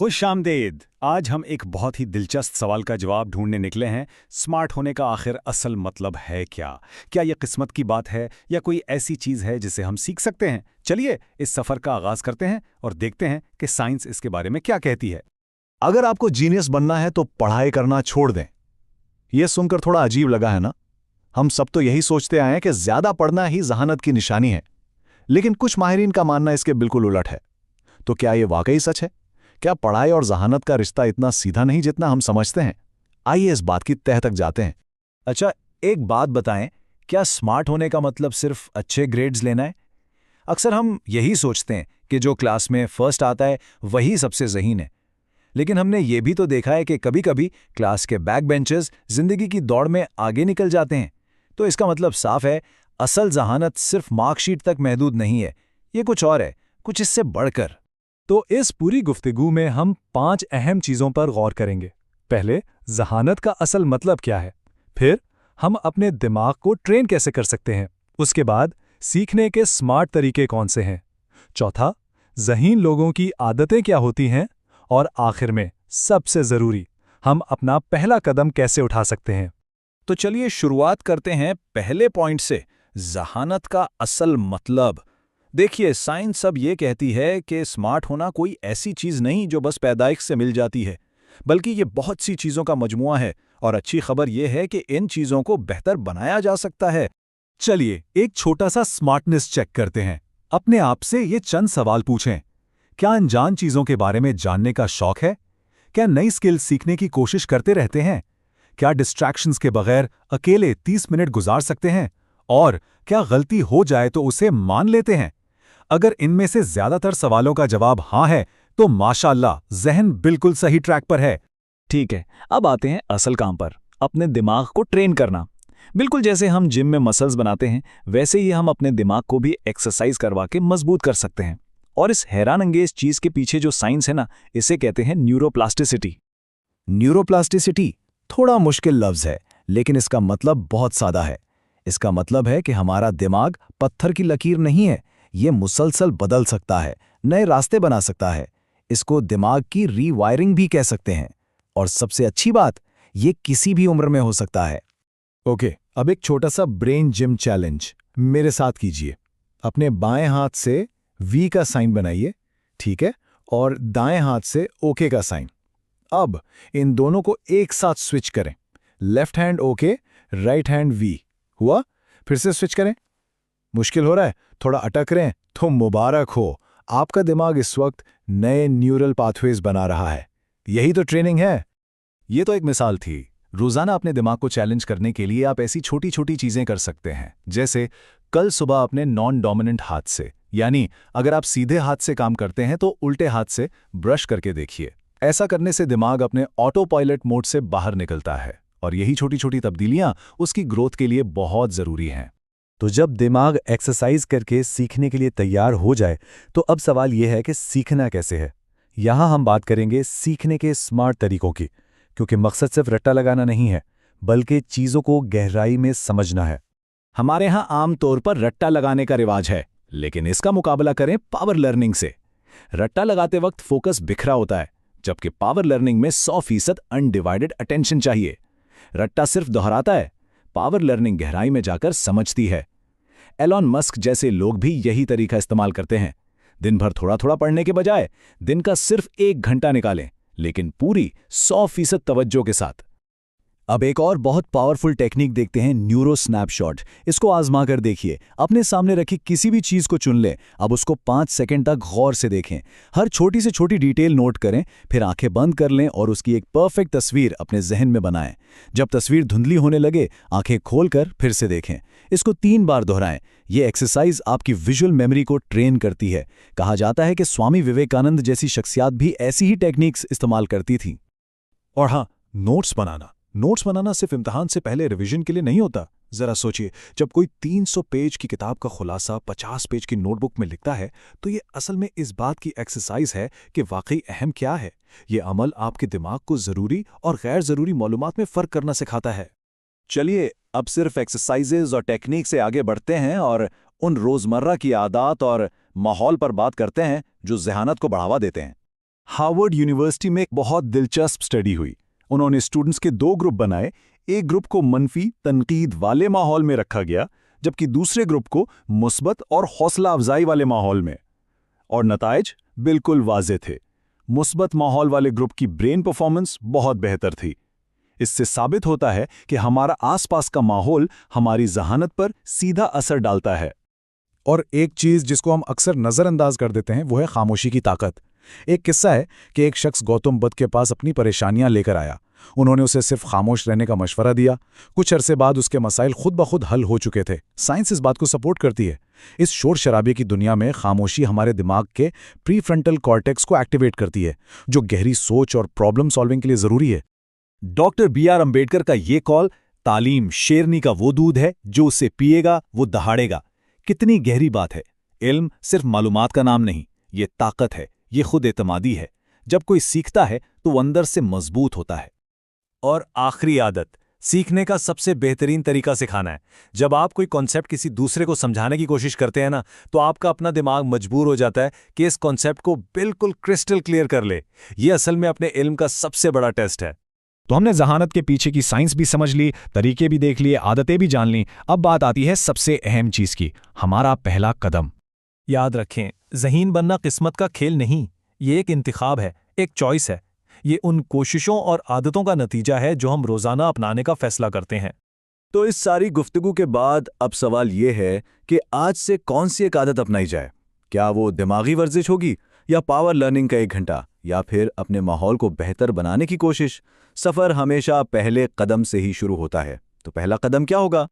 खुशामदीद। आज हम एक बहुत ही दिलचस्प सवाल का जवाब ढूंढने निकले हैं। स्मार्ट होने का आखिर असल मतलब है क्या? क्या यह किस्मत की बात है या कोई ऐसी चीज़ है जिसे हम सीख सकते हैं? चलिए इस सफ़र का आगाज़ करते हैं और देखते हैं कि साइंस इसके बारे में क्या कहती है। अगर आपको जीनियस बनना है तो पढ़ाई करना छोड़ दें। यह सुनकर थोड़ा अजीब लगा है ना? हम सब तो यही सोचते आए हैं कि ज्यादा पढ़ना ही जहानत की निशानी है, लेकिन कुछ माहिरीन का मानना इसके बिल्कुल उलट है। तो क्या यह वाकई सच है? क्या पढ़ाई और जहानत का रिश्ता इतना सीधा नहीं जितना हम समझते हैं? आइए इस बात की तह तक जाते हैं। अच्छा, एक बात बताएं, क्या स्मार्ट होने का मतलब सिर्फ अच्छे ग्रेड्स लेना है? अक्सर हम यही सोचते हैं कि जो क्लास में फर्स्ट आता है वही सबसे ज़हीन है। लेकिन हमने ये भी तो देखा है कि कभी-कभी क्लास के बैक बेंचर्स जिंदगी की दौड़ में आगे निकल जाते हैं। तो इसका मतलब साफ है, असल जहानत सिर्फ मार्कशीट तक महदूद नहीं है, ये कुछ और है, कुछ इससे बढ़कर। तो इस पूरी गुफ्तगू में हम 5 अहम चीज़ों पर गौर करेंगे। पहले, जहानत का असल मतलब क्या है। फिर हम अपने दिमाग को ट्रेन कैसे कर सकते हैं। उसके बाद सीखने के स्मार्ट तरीके कौन से हैं। चौथा, ज़हीन लोगों की आदतें क्या होती हैं। और आखिर में सबसे ज़रूरी, हम अपना पहला कदम कैसे उठा सकते हैं। तो चलिए शुरुआत करते हैं पहले पॉइंट से, जहानत का असल मतलब। देखिए, साइंस अब ये कहती है कि स्मार्ट होना कोई ऐसी चीज़ नहीं जो बस पैदाइश से मिल जाती है, बल्कि ये बहुत सी चीज़ों का मजमुआ है। और अच्छी खबर यह है कि इन चीज़ों को बेहतर बनाया जा सकता है। चलिए एक छोटा सा स्मार्टनेस चेक करते हैं। अपने आप से ये चंद सवाल पूछें। क्या अनजान चीज़ों के बारे में जानने का शौक है? क्या नई स्किल सीखने की कोशिश करते रहते हैं? क्या डिस्ट्रैक्शंस के बगैर अकेले 30 मिनट गुजार सकते हैं? और क्या गलती हो जाए तो उसे मान लेते हैं? अगर इनमें से ज्यादातर सवालों का जवाब हाँ है, तो माशाअल्लाह, ज़हन बिल्कुल सही ट्रैक पर है। ठीक है, अब आते हैं असल काम पर, अपने दिमाग को ट्रेन करना। बिल्कुल जैसे हम जिम में मसल्स बनाते हैं, वैसे ही हम अपने दिमाग को भी एक्सरसाइज करवा के मजबूत कर सकते हैं। और इस हैरान अंगेज चीज के पीछे जो साइंस है ना, इसे कहते हैं न्यूरोप्लास्टिसिटी। न्यूरोप्लास्टिसिटी थोड़ा मुश्किल लफ्ज है, लेकिन इसका मतलब बहुत सादा है। इसका मतलब है कि हमारा दिमाग पत्थर की लकीर नहीं है, ये मुसलसल बदल सकता है, नए रास्ते बना सकता है। इसको दिमाग की रीवायरिंग भी कह सकते हैं। और सबसे अच्छी बात, ये किसी भी उम्र में हो सकता है। ओके, अब एक छोटा सा ब्रेन जिम चैलेंज मेरे साथ कीजिए। अपने बाएं हाथ से वी का साइन बनाइए, ठीक है, और दाएं हाथ से ओके का साइन। अब इन दोनों को एक साथ स्विच करें। Left hand okay, right hand V. हुआ? फिर से स्विच करें। मुश्किल हो रहा है, थोड़ा अटक रहे हैं, तो मुबारक हो, आपका दिमाग इस वक्त नए न्यूरल पाथवेज बना रहा है। यही तो ट्रेनिंग है। ये तो एक मिसाल थी। रोजाना अपने दिमाग को चैलेंज करने के लिए आप ऐसी छोटी छोटी चीजें कर सकते हैं, जैसे कल सुबह अपने नॉन डोमिनेंट हाथ से, यानी अगर आप सीधे हाथ से काम करते हैं तो उल्टे हाथ से ब्रश करके देखिए। ऐसा करने से दिमाग अपने ऑटो पायलट मोड से बाहर निकलता है, और यही छोटी छोटी तब्दीलियां उसकी ग्रोथ के लिए बहुत जरूरी हैं। तो जब दिमाग एक्सरसाइज करके सीखने के लिए तैयार हो जाए, तो अब सवाल यह है कि सीखना कैसे है। यहाँ हम बात करेंगे सीखने के स्मार्ट तरीकों की, क्योंकि मकसद सिर्फ रट्टा लगाना नहीं है, बल्कि चीज़ों को गहराई में समझना है। हमारे यहाँ आम तौर पर रट्टा लगाने का रिवाज है, लेकिन इसका मुकाबला करें पावर लर्निंग से। रट्टा लगाते वक्त फोकस बिखरा होता है, जबकि पावर लर्निंग में 100% अनडिवाइडेड अटेंशन चाहिए। रट्टा सिर्फ दोहराता है, पावर लर्निंग गहराई में जाकर समझती है। एलॉन मस्क जैसे लोग भी यही तरीका इस्तेमाल करते हैं। दिन भर थोड़ा थोड़ा पढ़ने के बजाय दिन का सिर्फ 1 घंटा निकालें, लेकिन पूरी 100% तवज्जो के साथ। अब एक और बहुत पावरफुल टेक्निक देखते हैं, न्यूरो स्नैपशॉट। इसको आजमा कर देखिए। अपने सामने रखी किसी भी चीज़ को चुन लें। अब उसको 5 सेकंड तक गौर से देखें। हर छोटी से छोटी डिटेल नोट करें, फिर आंखें बंद कर लें और उसकी एक परफेक्ट तस्वीर अपने जहन में बनाएं। जब तस्वीर धुंधली होने लगे, आंखें खोलकर फिर से देखें। इसको 3 बार दोहराएं। ये एक्सरसाइज आपकी विजुअल मेमोरी को ट्रेन करती है। कहा जाता है कि स्वामी विवेकानंद जैसी शख्सियात भी ऐसी ही टेक्निक्स इस्तेमाल करती थी। और हाँ, नोट्स बनाना सिर्फ इम्तिहान से पहले रिवीजन के लिए नहीं होता। जरा सोचिए, जब कोई 300 पेज की किताब का खुलासा 50 पेज की नोटबुक में लिखता है, तो ये असल में इस बात की एक्सरसाइज है कि वाकई अहम क्या है। ये अमल आपके दिमाग को ज़रूरी और गैर ज़रूरी मालूमात में फ़र्क करना सिखाता है। चलिए अब सिर्फ एक्सरसाइजेज और टेक्निक से आगे बढ़ते हैं और उन रोज़मर्रा की आदत और माहौल पर बात करते हैं जो ज़हानत को बढ़ावा देते हैं। हार्वर्ड यूनिवर्सिटी में एक बहुत दिलचस्प स्टडी हुई। उन्होंने स्टूडेंट्स के 2 ग्रुप बनाए। एक ग्रुप को मनफी तनकीद वाले माहौल में रखा गया, जबकि दूसरे ग्रुप को मुस्बत और हौसला अफजाई वाले माहौल में। और नताइज बिल्कुल वाज़े थे। मुस्बत माहौल वाले ग्रुप की ब्रेन परफॉर्मेंस बहुत बेहतर थी। इससे साबित होता है कि हमारा आसपास का माहौल हमारी जहानत पर सीधा असर डालता है। और एक चीज जिसको हम अक्सर नजरअंदाज कर देते हैं वो है खामोशी की ताकत। एक किस्सा है कि एक शख्स गौतम बुद्ध के पास अपनी परेशानियां लेकर आया। उन्होंने उसे सिर्फ खामोश रहने का मशवरा दिया। कुछ अरसे बाद उसके मसाइल खुद ब खुद हल हो चुके थे। साइंस इस बात को सपोर्ट करती है। इस शोर शराबे की दुनिया में खामोशी हमारे दिमाग के प्रीफ्रंटल कॉर्टेक्स को एक्टिवेट करती है, जो गहरी सोच और प्रॉब्लम सॉल्विंग के लिए जरूरी है। Doctor B.R. अम्बेडकर का ये कॉल, तालीम शेरनी का वो दूध है जो उसे पिएगा वो दहाड़ेगा, कितनी गहरी बात है। इल्म सिर्फ मालूमात का नाम नहीं, ये ताकत है, ये खुद एतमादी है। जब कोई सीखता है तो वो अंदर से मजबूत होता है। और आखिरी आदत, सीखने का सबसे बेहतरीन तरीका सिखाना है। जब आप कोई कॉन्सेप्ट किसी दूसरे को समझाने की कोशिश करते हैं ना, तो आपका अपना दिमाग मजबूर हो जाता है कि इस कॉन्सेप्ट को बिल्कुल क्रिस्टल क्लियर कर ले। ये असल में अपने इल्म का सबसे बड़ा टेस्ट है। तो हमने जहानत के पीछे की साइंस भी समझ ली, तरीके भी देख लिए, आदतें भी जान ली। अब बात आती है सबसे अहम चीज की, हमारा पहला कदम। याद रखें, ज़हीन बनना किस्मत का खेल नहीं, ये एक इंतखाब है, एक चॉइस है। ये उन कोशिशों और आदतों का नतीजा है जो हम रोज़ाना अपनाने का फैसला करते हैं। तो इस सारी गुफ्तगू के बाद अब सवाल ये है कि आज से कौन सी एक आदत अपनाई जाए? क्या वो दिमागी वर्जिश होगी, या पावर लर्निंग का 1 घंटा, या फिर अपने माहौल को बेहतर बनाने की कोशिश? सफ़र हमेशा पहले कदम से ही शुरू होता है। तो पहला कदम क्या होगा?